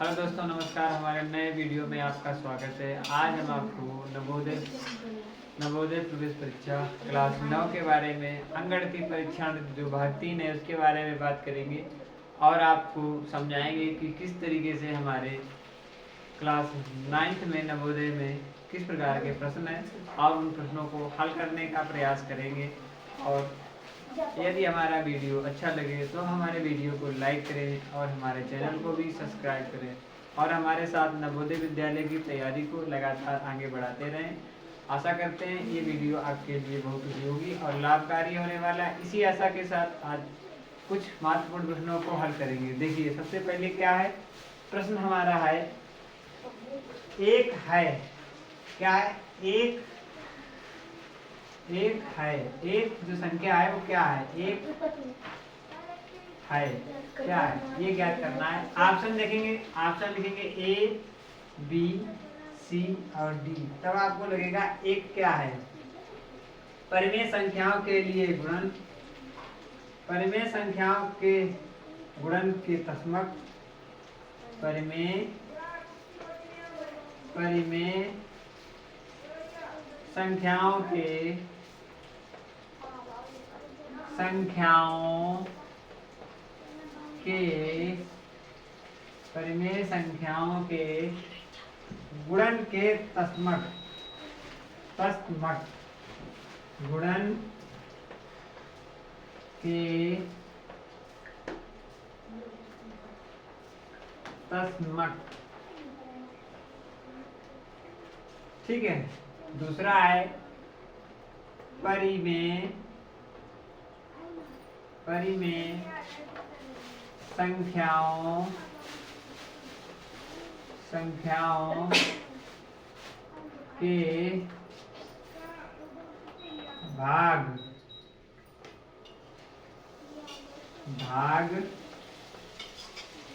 Hello दोस्तों, नमस्कार। हमारे नए वीडियो में आपका स्वागत है। आज हम आपको नवोदय प्रवेश परीक्षा क्लास 9 के बारे में, अंकगणितीय परीक्षा जो भाग 3 है उसके बारे में बात करेंगे और आपको समझाएंगे कि किस तरीके से हमारे क्लास 9th में नवोदय में किस प्रकार के प्रश्न हैं और उन प्रश्नों को हल करने का प्रयास करेंगे। और यदि हमारा वीडियो अच्छा लगे तो हमारे वीडियो को लाइक करें और हमारे चैनल को भी सब्सक्राइब करें और हमारे साथ नवोदय विद्यालय की तैयारी को लगातार आगे बढ़ाते रहें। आशा करते हैं ये वीडियो आपके लिए बहुत उपयोगी और लाभकारी होने वाला है। इसी आशा के साथ आज कुछ महत्वपूर्ण प्रश्नों को हल करेंगे। देखिए, सबसे पहले क्या है, प्रश्न हमारा है एक है, क्या है, एक है, एक जो संख्या है वो क्या है, एक है, क्या है, ये ज्ञात करना है। ऑप्शन देखेंगे, ऑप्शन लिखेंगे ए बी सी और डी, तब आपको लगेगा एक क्या है। परिमेय संख्याओं के लिए गुणन, परिमेय संख्याओं के गुणन के तस्मक, परिमेय संख्याओं के परिमेय संख्याओं के गुणन के तस्मक, गुणन के तस्मक, ठीक है। दूसरा है परिमेय संख्याओं के भाग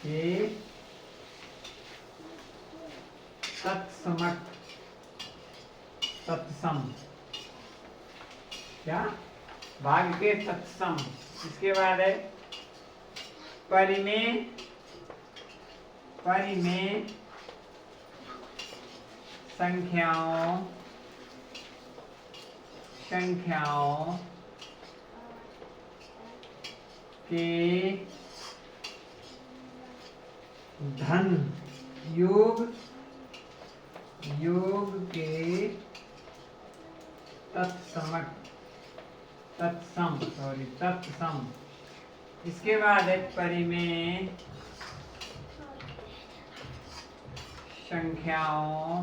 के तत्सम, क्या, भाग के तत्सम। इसके बाद है परिमेय संख्याओं के धन योग के तत्सम। इसके बाद है परिमेय संख्याओं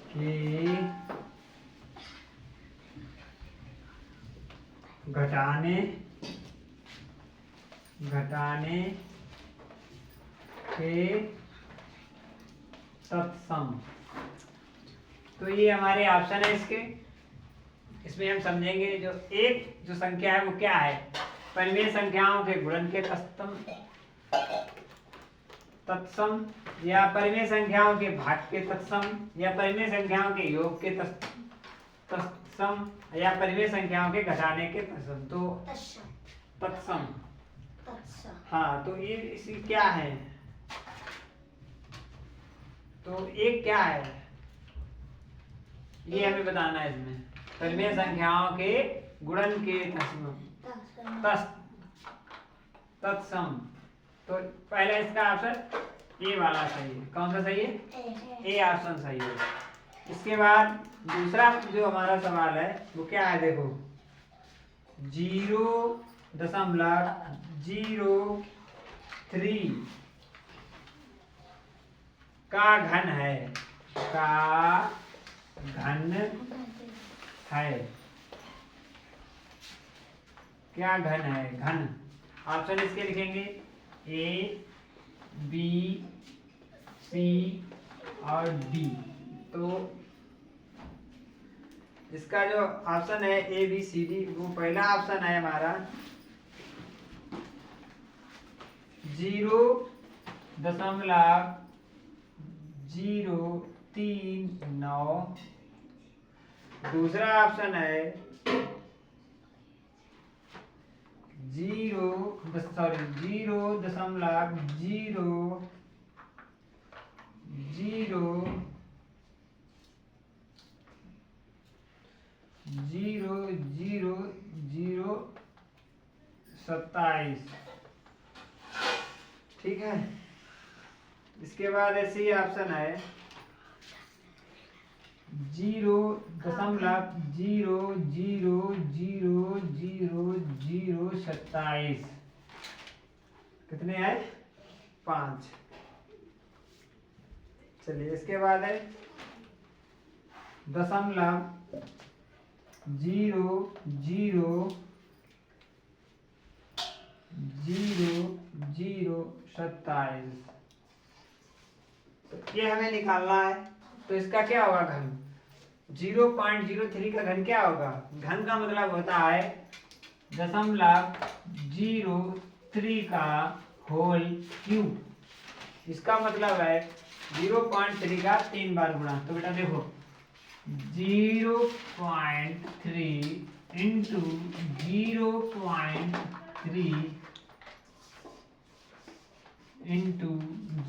के घटाने के तत्सम। तो ये हमारे ऑप्शन है इसके। इसमें हम समझेंगे जो संख्या है वो क्या है, परिमेय संख्याओं के गुणन के तत्सम, या परिमेय संख्याओं के भाग के तत्सम, या परिमेय संख्याओं के योग के तत्सम, या परिमेय संख्याओं के घटाने के तत्सम। तो तत्सम, हाँ, तो ये इसी क्या है, तो एक क्या है ये हमें बताना है। इसमें परिमेय संख्याओं के गुणन के तत्सम। तो पहला इसका ऑप्शन ए वाला सही है। कौन सा सही है, ए ऑप्शन सही है। इसके बाद दूसरा जो हमारा सवाल है वो क्या है, देखो 0.03 का घन है, क्या घन है, घन। ऑप्शन इसके लिखेंगे ए बी सी और डी। तो इसका जो ऑप्शन है ए बी सी डी, वो पहला ऑप्शन है हमारा 0.039। दूसरा ऑप्शन है सॉरी 0.00027। ठीक है। इसके बाद ऐसे ही ऑप्शन है 0.0000027। कितने आए? 5। चलिए इसके बाद है 0.00027। तो ये हमें निकालना है। तो इसका क्या होगा घन? 0.03 का घन क्या होगा? घन का मतलब होता है 0.03 का होल क्यूब। इसका मतलब है 0.3 का 3 बार गुणा। तो बेटा देखो 0.3 इंटू 0.3 इंटू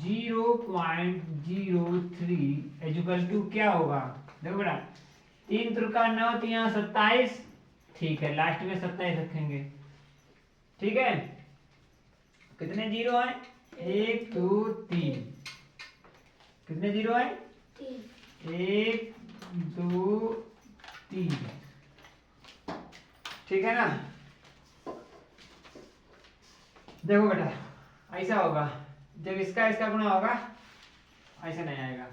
0.03 इक्वल टू क्या होगा? देखो बेटा 3 त्रिका 9, तो यहाँ 27। ठीक है, लास्ट में 27 रखेंगे। ठीक है, कितने जीरो है? 1 2 3। कितने जीरो है? 1 2 3। ठीक है ना? देखो बेटा ऐसा होगा, जब इसका गुणा होगा ऐसा नहीं आएगा।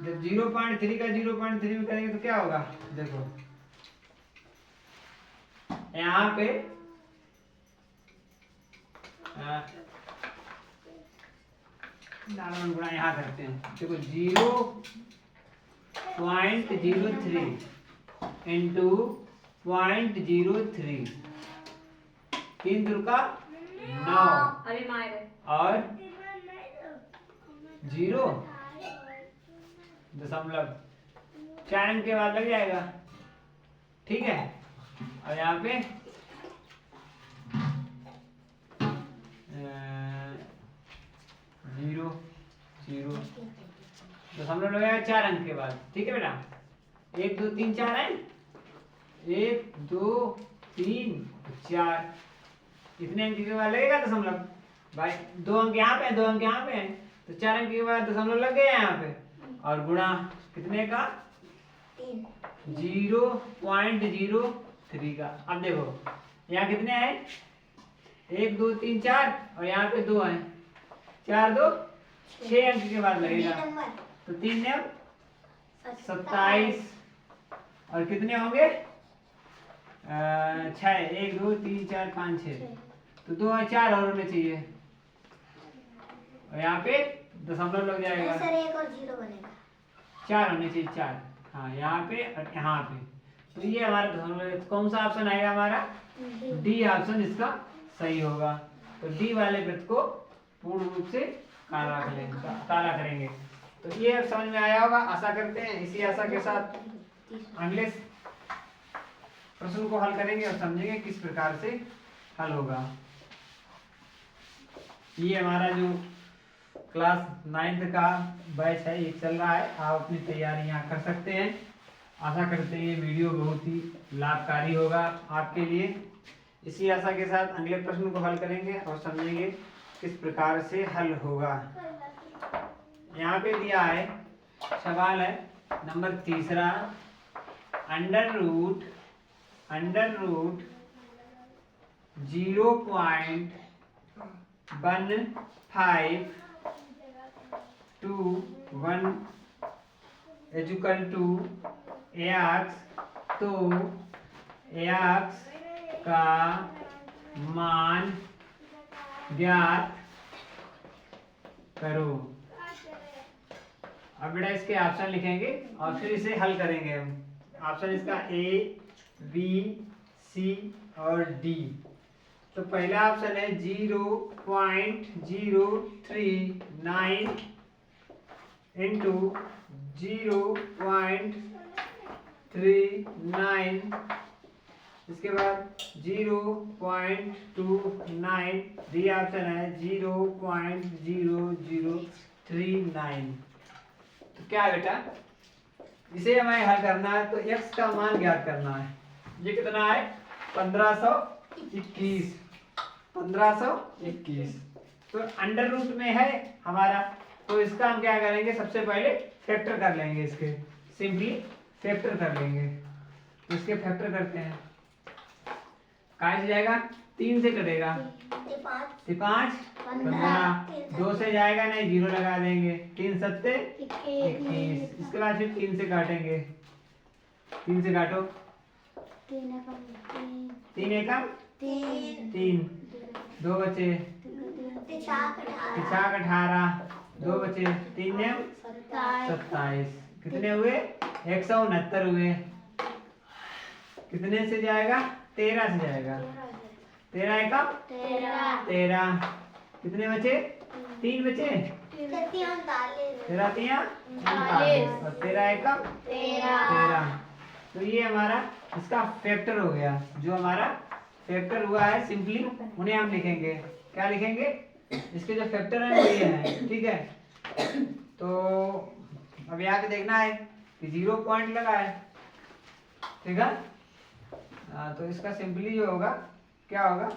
जब 0.3 का 0.3 में करेंगे तो क्या होगा? देखो यहाँ पे नॉर्मल गुणा यहाँ करते हैं। देखो 0.03 इंटू 0.03, 3 त्रिका 9 और 0.4 अंक के बाद लग जाएगा। ठीक है, और यहाँ पे 0.0 लगेगा 4 अंक के बाद। ठीक है बेटा, 1 2 3 4 है। 1 2 3 4, इतने अंक के बाद लगेगा दशमलव। भाई 2 अंक यहाँ पे है, 2 अंक यहाँ पे है, तो 4 अंक के बाद दशमलव लग गया यहाँ पे। और गुणा कितने का? 0.03 का। अब देखो यहाँ कितने हैं? 1 2 3 4 और यहाँ पे 2 है। 4 2 6 अंक के बाद लगेगा। तो 3 ने 27 और कितने होंगे? 6। 1 2 3 4 5 6, तो 2 और 4 और होने चाहिए, और यहाँ पे दशमलव लग जाएगा। सर 1 और 0 बनेगा। 4 होने चाहिए, 4। हाँ, यहाँ पे और यहाँ पे। तो ये हमारा दशमलव। कौन सा ऑप्शन आएगा हमारा? डी ऑप्शन इसका सही होगा। तो डी वाले वृत्त को पूर्ण रूप से काला करेंगे। तो ये अब समझ में आया होगा, आशा करते हैं। इसी आशा के साथ अगले प्रश्न को हल करेंगे और समझेंगे किस प्रकार से हल होगा। ये हमारा जो क्लास 9th का बैच है ये चल रहा है। आप अपनी तैयारी यहाँ कर सकते हैं। आशा करते हैं ये वीडियो बहुत ही लाभकारी होगा आपके लिए। इसी आशा के साथ अगले प्रश्न को हल करेंगे और समझेंगे किस प्रकार से हल होगा। यहाँ पे दिया है, सवाल है number 3, under root 0.1521 equal to ax। तो ax का मान ज्ञात करो। अब बेटा इसके ऑप्शन लिखेंगे और फिर इसे हल करेंगे हम। ऑप्शन इसका ए बी सी और डी। तो पहला ऑप्शन है 0.039 इंटू 0.39 इसके बाद 0.29, डी ऑप्शन है 0.0039। तो क्या है बेटा, इसे हमें हल करना है तो x का मान ज्ञात करना है। ये कितना है 1521, 1521। तो अंडर रूट में है हमारा, तो इसका हम क्या करेंगे, सबसे पहले फैक्टर कर लेंगे, इसके सिंपली फैक्टर कर लेंगे। इसके फैक्टर करते हैं, कहाँ से जाएगा, 3 से कटेगा, 5 15, 2 से जाएगा नहीं, 0 लगा देंगे, 3 सत्ते 21। इसके बाद फिर 3 से काटेंगे, 3 से काटो, 3 एकम 3, 2 बचे, 18, 2 बचे, 3 ने 27, कितने हुए 169 हुए। कितने से जाएगा, 13 से जाएगा, 13 एकम 13, कितने बचे, 3 बचे, 13 3 39 और 13 एकम 13। तो ये हमारा इसका फैक्टर हो गया। जो हमारा फैक्टर हुआ है सिंपली उन्हें हम लिखेंगे, क्या लिखेंगे, इसके जो फैक्टर है वो ये है, ठीक है। तो अब यहाँ पे देखना है कि 0 पॉइंट लगा है, ठीक है। तो इसका सिंपली जो होगा क्या होगा,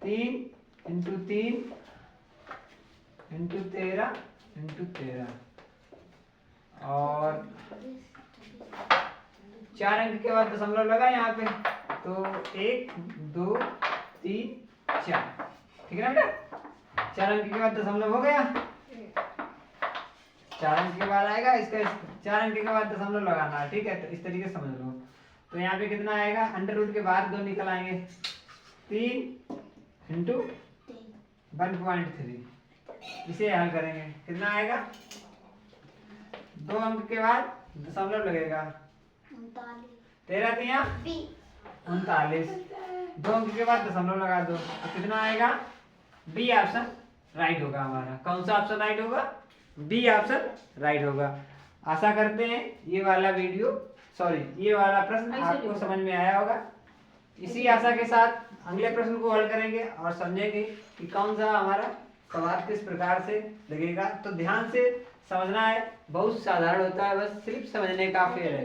3 × 3 × 13 × 13 और 4 अंक के बाद दशमलव लगा यहाँ पे, तो 1 2 3 4, ठीक है ना बेटा। 4 अंक के बाद दशमलव हो गया, 4 अंक के बाद आएगा इसका, 4 अंक के बाद दशमलव लगाना है, ठीक है। तो इस तरीके से समझ लो। तो यहाँ पे कितना आएगा, अंडर रूट के बाहर 2 निकल आएंगे, 3 × 1.3। इसे हल करेंगे, कितना आएगा, 2 अंक के बाद दशमलव लगेगा, 13 3 39, 2 अंक के बाद दशमलव लगा दो, तो कितना आएगा, बी ऑप्शन राइट होगा हमारा। कौन सा ऑप्शन राइट होगा, बी ऑप्शन राइट होगा। आशा करते हैं ये वाला ये वाला प्रश्न आपको समझ में आया होगा। इसी आशा के साथ अगले प्रश्न को हल करेंगे और समझेंगे कि कौन सा हमारा सवाल किस प्रकार से लगेगा। तो ध्यान से समझना है, बहुत साधारण होता है, बस सिर्फ समझने का फेर है।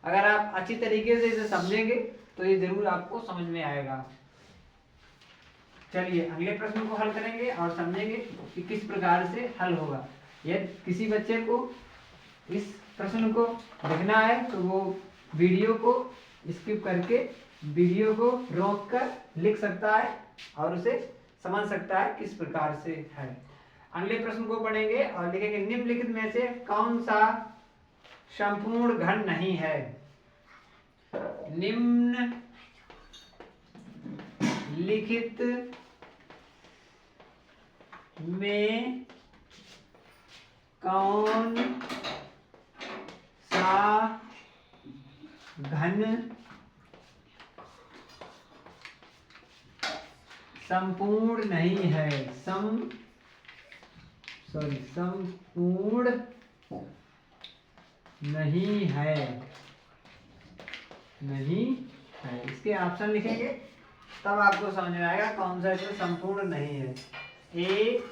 अगर आप अच्छी तरीके से इसे समझेंगे तो ये जरूर आपको समझ में आएगा। चलिए अगले प्रश्न को हल करेंगे और समझेंगे कि किस प्रकार से हल होगा। यदि किसी बच्चे को इस प्रश्न को लिखना है तो वो वीडियो को स्किप करके वीडियो को रोक कर लिख सकता है और उसे समझ सकता है किस प्रकार से है। अगले प्रश्न को पढ़ेंगे और लिखेंगे, निम्नलिखित में से कौन सा संपूर्ण घन नहीं है। निम्नलिखित में कौन सा घन संपूर्ण नहीं है, संपूर्ण नहीं है, इसके ऑप्शन लिखेंगे तब आपको समझ में आएगा कौन सा इसमें संपूर्ण नहीं है। ए,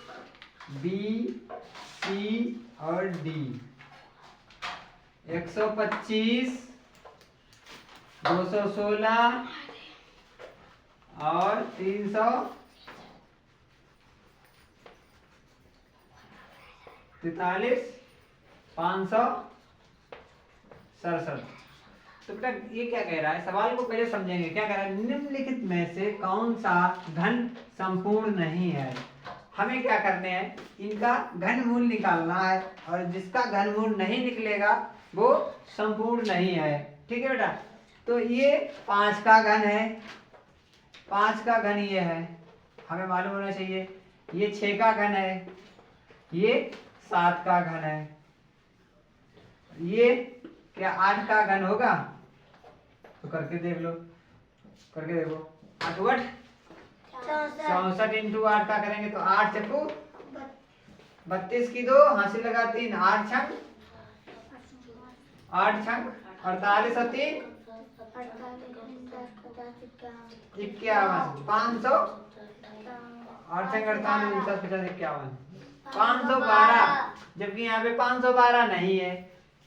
बी, सी और डी। 125, 216 और 343, 567। तो बेटा ये क्या कह रहा है, सवाल को पहले समझेंगे। क्या कह रहा है, निम्नलिखित में से कौन सा घन संपूर्ण नहीं है। हमें क्या करने हैं, इनका घनमूल निकालना है और जिसका घनमूल नहीं निकलेगा वो संपूर्ण नहीं है, ठीक है बेटा। तो ये 5 का घन है, 5 का घन ये है, हमें मालूम होना चाहिए। ये 6 का घन है, ये 7 का घन है, ये क्या 8 का घन होगा, तो करके देख लो, करके देखो। 8 8 64 × 8 का करेंगे तो 8 चक्कू 32 की 2 हासिल लगा 3, 8 छंग 48 और 3 51 500 और 48 49 50 51 512, जबकि यहाँ पे 512 नहीं है।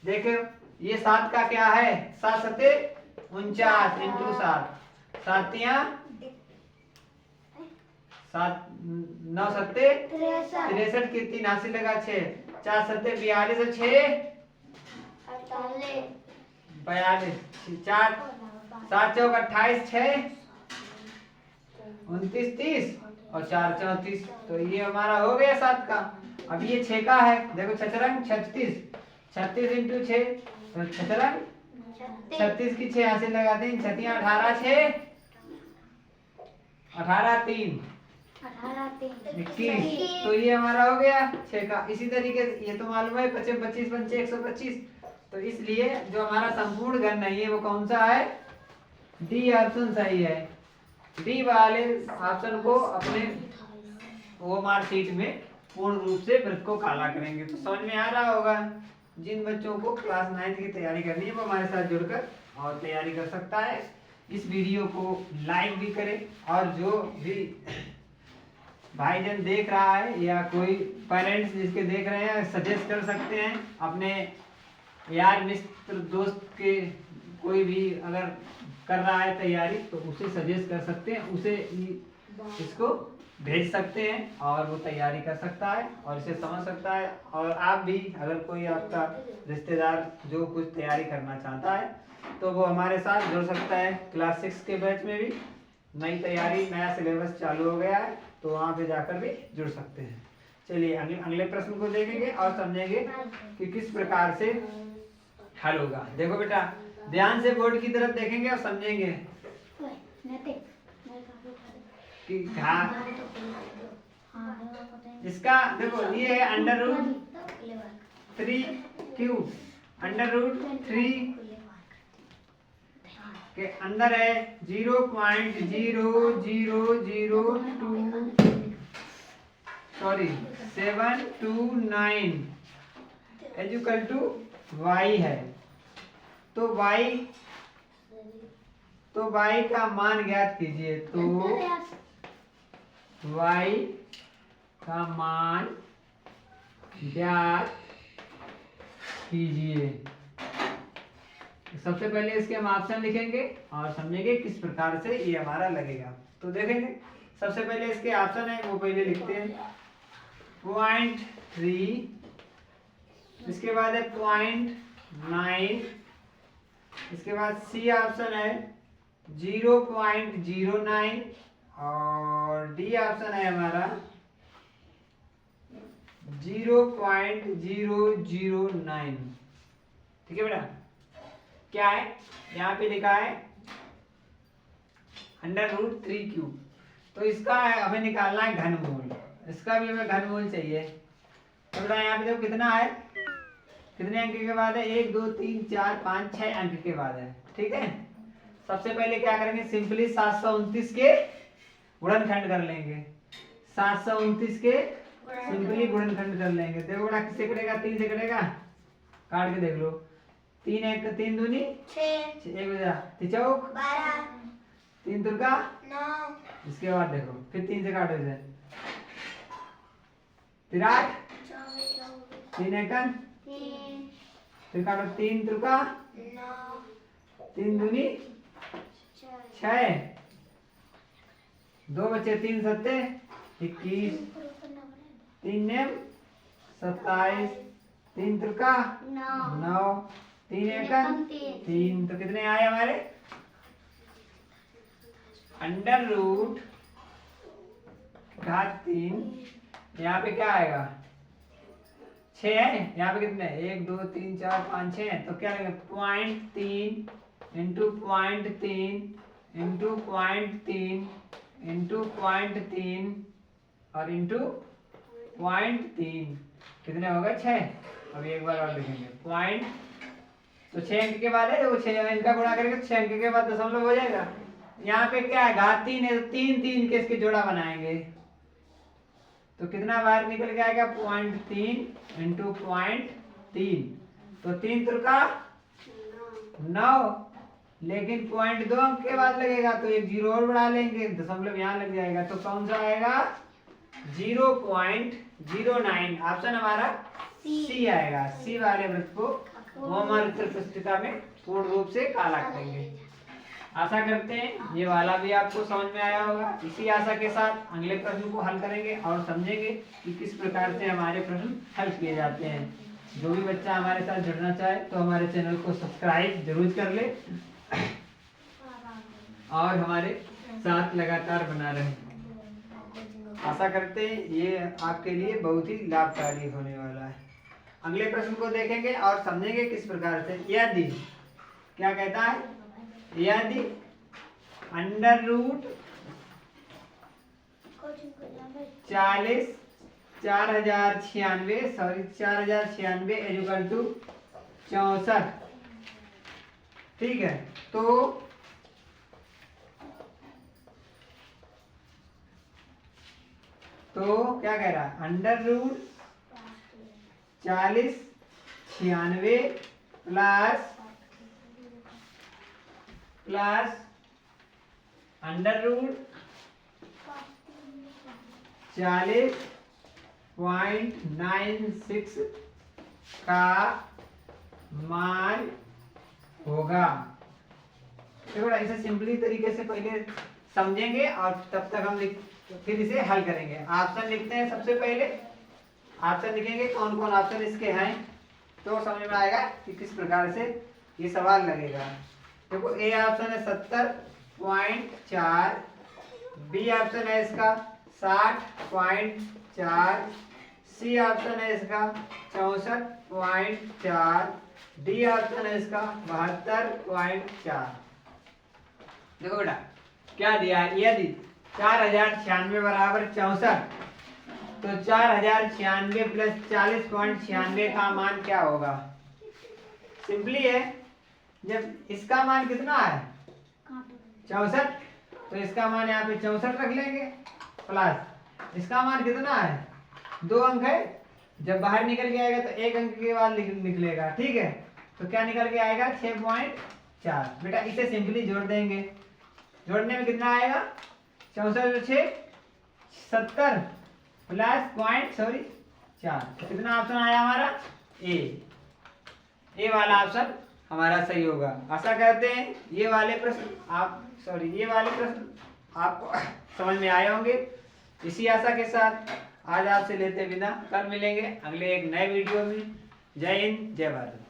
देखो ये 7 का क्या है, 7 सत्ते 49 इंटू 7, 7 9 सत्ते 63 की 3 हासिल लगा 6, 4 सत्ते 42 और 6 42, 4 7 चौक 28, 6 29 30 और 4 34। तो ये हमारा हो गया 7 का। अब ये 6 का है, देखो छतरंग 36, 36 इंटू 6 तो छतरंग 36 की 6 यहाँ से लगाते हैं, 6 18 6 18 3 21। तो ये हमारा हो गया 6 का। इसी तरीके से ये तो मालूम है 25 25 पंचे 125, तो इसलिए जो हमारा संपूर्ण घन नहीं है वो कौन सा है, डी ऑप्शन सही है। डी वाले ऑप्शन को अपने वो मार्कशीट में पूर्ण रूप से वृत्त को काला करेंगे। तो समझ में आ रहा होगा। जिन बच्चों को क्लास 9 की तैयारी करनी है वो हमारे साथ जुड़कर और तैयारी कर सकता है। इस वीडियो को लाइक भी करें, और जो भी भाईजन देख रहा है या कोई पेरेंट्स जिसके देख रहे हैं सजेस्ट कर सकते हैं अपने यार मित्र दोस्त के, कोई भी अगर कर रहा है तैयारी तो उसे सजेस्ट कर सकते हैं, उसे इसको भेज सकते हैं और वो तैयारी कर सकता है और इसे समझ सकता है। और आप भी अगर कोई आपका रिश्तेदार जो कुछ तैयारी करना चाहता है तो वो हमारे साथ जुड़ सकता है। क्लास 6 के बैच में भी नई तैयारी, नया सिलेबस चालू हो गया है, तो वहाँ पे जाकर भी जुड़ सकते हैं। चलिए अगले प्रश्न को देखेंगे और समझेंगे कि किस प्रकार से हल होगा। देखो बेटा ध्यान से बोर्ड की तरफ देखेंगे और समझेंगे कि इसका देखो ये है √3 √3 के अंदर है 729 इक्वल टू y है। तो y का मान ज्ञात कीजिए। तो y का मान ज्ञात कीजिए। सबसे पहले इसके हम ऑप्शन लिखेंगे और समझेंगे किस प्रकार से ये हमारा लगेगा। तो देखेंगे सबसे पहले इसके ऑप्शन है वो पहले लिखते हैं 0.3, इसके बाद है 0.9, इसके बाद सी ऑप्शन है 0.09 और डी ऑप्शन है हमारा 0.009। ठीक है बेटा, क्या है यहाँ पे लिखा है √3 तो इसका हमें निकालना है घनमूल, इसका भी हमें घनमूल चाहिए। तो बेटा यहाँ पे देखो कितना है, कितने अंक के बाद है, 1 2 3 4 5 6 अंक के बाद है। ठीक है, सबसे पहले क्या करेंगे, सिंपली 729 के गुणनखंड कर लेंगे। 729 के सिंपली गुणनखंड कर लेंगे। देखो बेटा किससे करेगा, 3 से करेगा, काट के देख लो। 3 1 3 दूनी 6 1 बजा 3 चौक 12 3 तुर्का 9। इसके बाद देखो फिर 3 से काटो इसे, फिर 8 3 एकन 3, फिर काटो 3 तुर्का 9, 3 दूनी 6, 2 बचे 3 सत्ते 21, 3 नेम 27, 3 तुर्का 9, 3 एकन 3। तो कितने आए हमारे, √3। यहाँ पे क्या आएगा, 6 है, यहाँ पे कितने 1 2 3 4 5 6 है। तो क्या लगेगा 0.3 इंटू 0.3 इंटू 0.3 इंटू 0.3 और इंटू 0.3 कितने होगा 6। अभी एक बार और लिखेंगे पॉइंट, तो 6 अंक के बाद है, वो 6 इनका गुणा करेंगे तो 6 अंक के बाद दशमलव हो जाएगा। यहाँ पे क्या है, घात 3 है, तो 3 3 के इसके जोड़ा बनाएंगे तो कितना बार निकल के आएगा 0.3 इंटू 0.3। तो 3 तुर्का 9, लेकिन पॉइंट 2 अंक के बाद लगेगा तो एक जीरो और बढ़ा लेंगे, दशमलव यहाँ लग जाएगा, तो कौन सा आएगा 0.09। ऑप्शन हमारा सी आएगा। सी वाले वृत्त को वो हमारे उत्तर पुस्तिका में पूर्ण रूप से काला करेंगे। आशा करते हैं ये वाला भी आपको समझ में आया होगा। इसी आशा के साथ अगले प्रश्न को हल करेंगे और समझेंगे कि किस प्रकार से हमारे प्रश्न हल किए जाते हैं। जो भी बच्चा हमारे साथ जुड़ना चाहे तो हमारे चैनल को सब्सक्राइब जरूर कर ले और हमारे साथ लगातार बना रहे। आशा करते हैं ये आपके लिए बहुत ही लाभकारी होने वाला है। अगले प्रश्न को देखेंगे और समझेंगे किस प्रकार से। यदि क्या कहता है, यदि अंडर रूट 4096 इक्वल टू 64, ठीक है, तो क्या कह रहा है, under root 4096 plus under root 40.96 का मान होगा। देखो ऐसे सिंपली तरीके से पहले समझेंगे और तब तक हम फिर इसे हल करेंगे। ऑप्शन लिखते हैं। सबसे पहले ऑप्शन लिखेंगे, कौन कौन ऑप्शन इसके हैं, तो समझ में आएगा कि किस प्रकार से ये सवाल लगेगा। देखो ए ऑप्शन है 70.4, बी ऑप्शन है इसका 60.4, सी ऑप्शन है इसका 64.4, डी ऑप्शन है इसका 72.4। देखो बेटा क्या दिया है, यदि 4096 बराबर 64, तो 4096 प्लस 40.96 का मान क्या होगा। सिंपली है, जब इसका मान कितना है 64, तो इसका मान यहाँ पे 64 रख लेंगे, प्लस इसका मान कितना है 2 अंक है, जब बाहर निकल के आएगा तो 1 अंक के बाद निकलेगा, ठीक है, तो क्या निकल के आएगा 6.4। बेटा इसे सिंपली जोड़ देंगे, जोड़ने में कितना आएगा 64 6 70 प्लस 4, कितना ऑप्शन आया हमारा ए वाला ऑप्शन हमारा सही होगा। आशा करते हैं ये वाले प्रश्न आपको समझ में आए होंगे। इसी आशा के साथ आज आपसे लेते विदा, कल मिलेंगे अगले एक नए वीडियो में। जय हिंद, जय भारत।